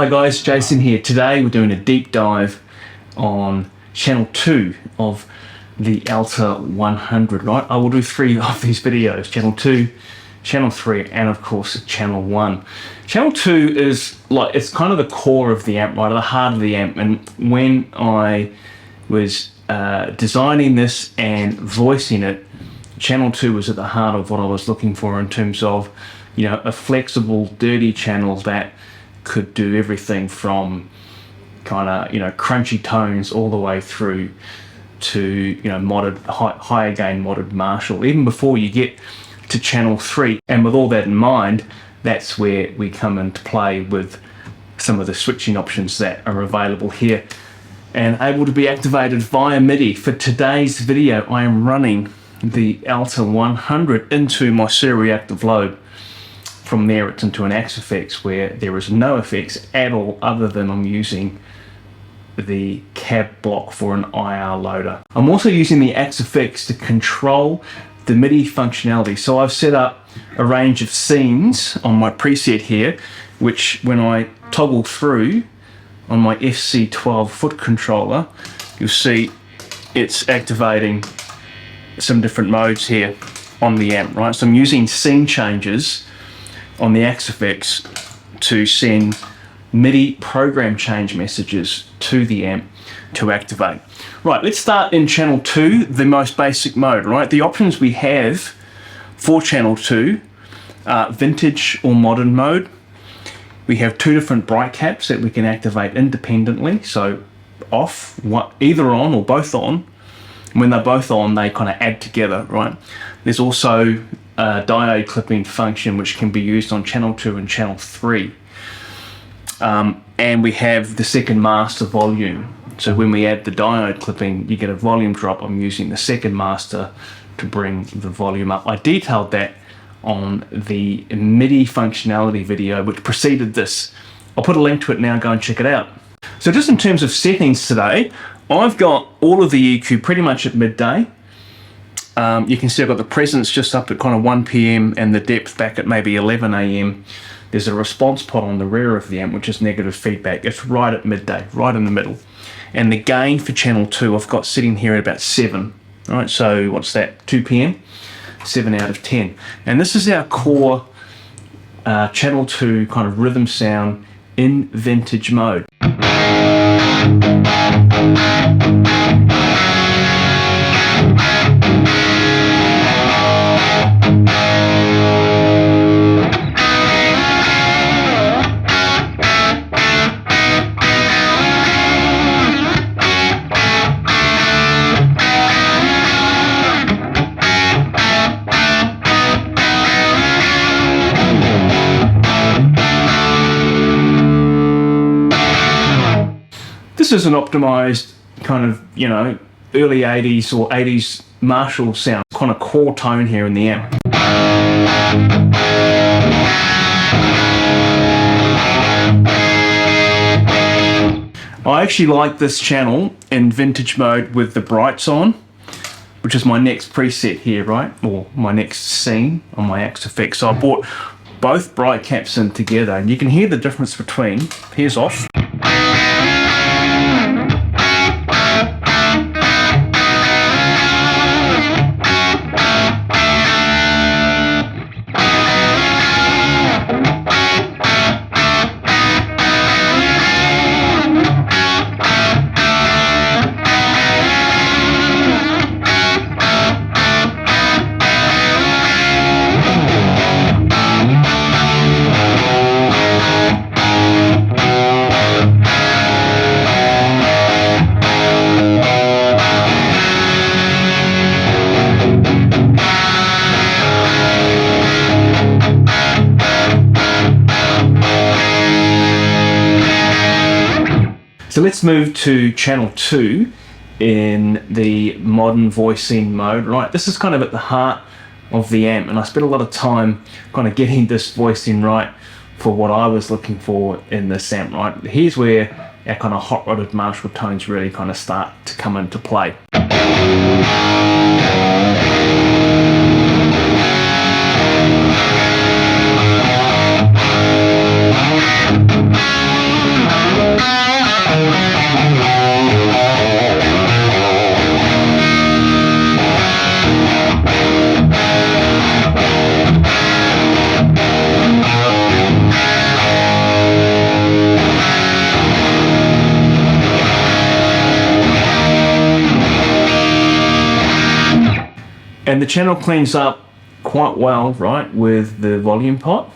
Hi guys, Jason here. Today we're doing a deep dive on channel 2 of the Alta100, right? I will do 3 of these videos, channel 2, channel 3, and of course channel 1. Channel 2 is like, it's kind of the core of the amp, right? The heart of the amp. And when I was designing this and voicing it, channel 2 was at the heart of what I was looking for in terms of, you know, a flexible, dirty channel that could do everything from kind of, you know, crunchy tones all the way through to, you know, modded, higher gain modded Marshall, even before you get to channel 3. And with all that in mind, that's where we come into play with some of the switching options that are available here and able to be activated via MIDI. For today's video, I am running the Alta100 into my serial active load. From there it's into an Axe effects where there is no effects at all other than I'm using the cab block for an IR loader. I'm also using the Axe effects to control the MIDI functionality. So I've set up a range of scenes on my preset here, which when I toggle through on my FC12 foot controller, you'll see it's activating some different modes here on the amp, right? So I'm using scene changes on the Axe effects to send MIDI program change messages to the amp to activate. Right, let's start in channel 2, the most basic mode, right? The options we have for channel 2 are vintage or modern mode. We have 2 different bright caps that we can activate independently, so off, either on or both on. When they're both on, they kind of add together, right? There's also a diode clipping function which can be used on channel 2 and channel 3. And we have the second master volume. So when we add the diode clipping, you get a volume drop. I'm using the second master to bring the volume up. I detailed that on the MIDI functionality video which preceded this. I'll put a link to it now, go and check it out. So just in terms of settings today, I've got all of the EQ pretty much at midday. You can see I've got the presence just up at kind of 1 PM and the depth back at maybe 11 AM. There's a response pod on the rear of the amp which is negative feedback. It's right at midday, right in the middle. And the gain for channel 2 I've got sitting here at about 7. All right, so what's that, 2 PM? 7 out of 10. And this is our core channel 2 kind of rhythm sound in vintage mode. This is an optimized kind of, you know, early 80s or 80s Marshall sound, kind of core tone here in the amp. I actually like this channel in vintage mode with the brights on, which is my next preset here, right? Or my next scene on my Axe effects. So I bought both bright caps in together and you can hear the difference between, here's off. So let's move to channel 2 in the modern voicing mode. Right, this is kind of at the heart of the amp and I spent a lot of time kind of getting this voicing right for what I was looking for in this amp, right? Here's where our kind of hot rodded Marshall tones really kind of start to come into play. And the channel cleans up quite well, right, with the volume pot.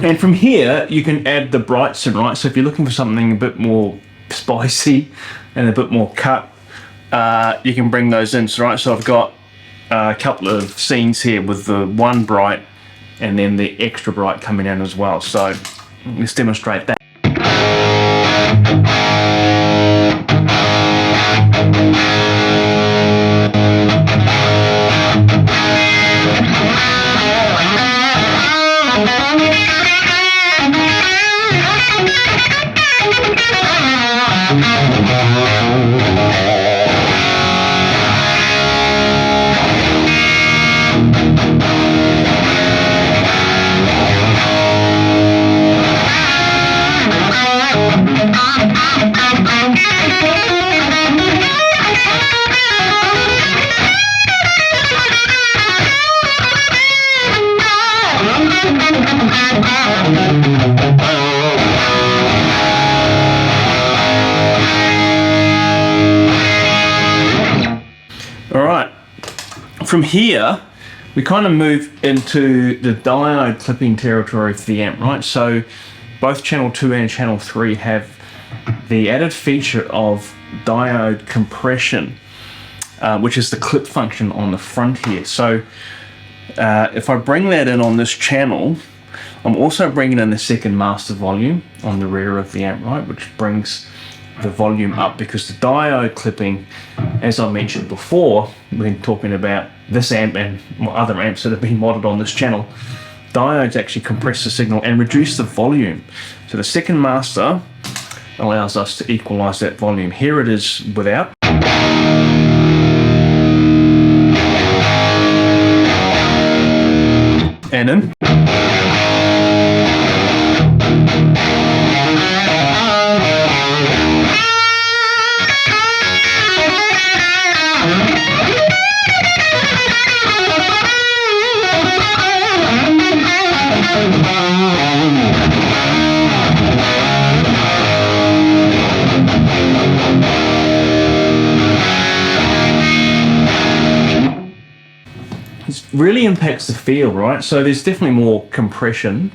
And from here, you can add the brights in, right? So if you're looking for something a bit more spicy and a bit more cut, you can bring those in, right? So I've got a couple of scenes here with the one bright and then the extra bright coming in as well. So let's demonstrate that. Alright, from here we kind of move into the diode clipping territory for the amp, right? So both channel 2 and channel 3 have the added feature of diode compression, which is the clip function on the front here. So if I bring that in on this channel, I'm also bringing in the second master volume on the rear of the amp, right, which brings the volume up, because the diode clipping, as I mentioned before when talking about this amp and other amps that have been modded on this channel, diodes actually compress the signal and reduce the volume. So the second master allows us to equalize that volume. Here it is without. And in. It really impacts the feel, right? So there's definitely more compression,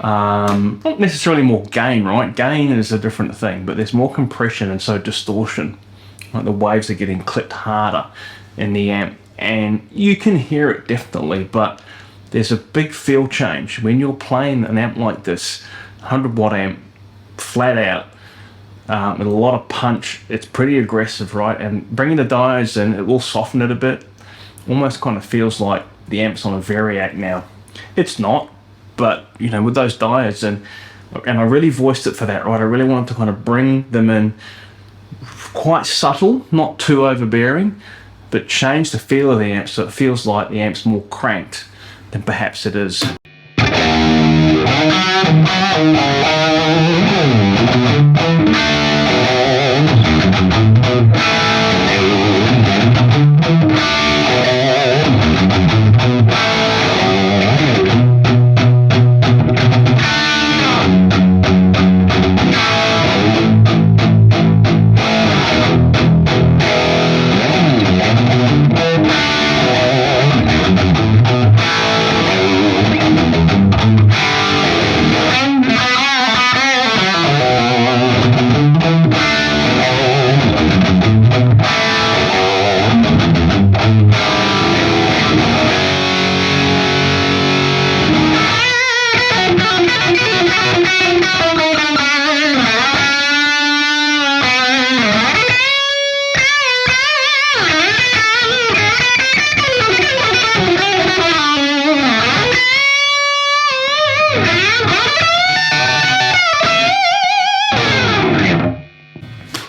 not necessarily more gain, right? Gain is a different thing, but there's more compression and so distortion. Like the waves are getting clipped harder in the amp, and you can hear it definitely, but there's a big feel change when you're playing an amp like this, 100 watt amp, flat out, with a lot of punch. It's pretty aggressive, right? And bringing the diodes in, it will soften it a bit. Almost kind of feels like the amp's on a variac now. It's not, but you know, with those diodes, and I really voiced it for that, right? I really wanted to kind of bring them in quite subtle, not too overbearing, but change the feel of the amp so it feels like the amp's more cranked than perhaps it is.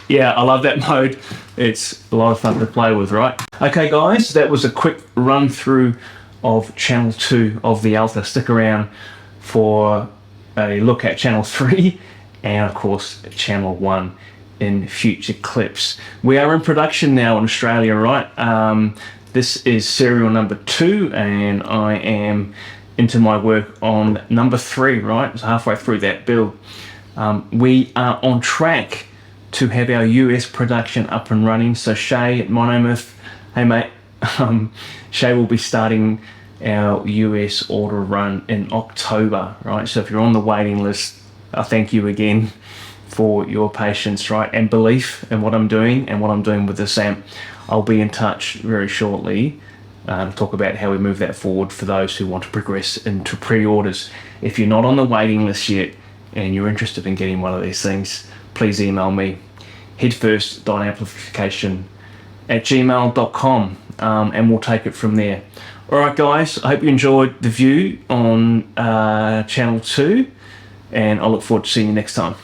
Yeah, I love that mode. it's a lot of fun to play with, right? Okay guys, that was a quick run through of channel 2 of the Alta. Stick around for a look at channel 3 and of course channel 1 in future clips. We are in production now in Australia, right? This is serial number 2 and I am into my work on number 3, right? So halfway through that build. We are on track to have our US production up and running. So Shay at Monomyth, hey mate, Shay will be starting our US order run in October, right? So if you're on the waiting list, I thank you again for your patience, right, and belief in what I'm doing and what I'm doing with this amp. I'll be in touch very shortly to talk about how we move that forward for those who want to progress into pre-orders. If you're not on the waiting list yet and you're interested in getting one of these things, please email me, headfirst.amplification @gmail.com, and we'll take it from there. Alright guys, I hope you enjoyed the view on channel 2 and I look forward to seeing you next time.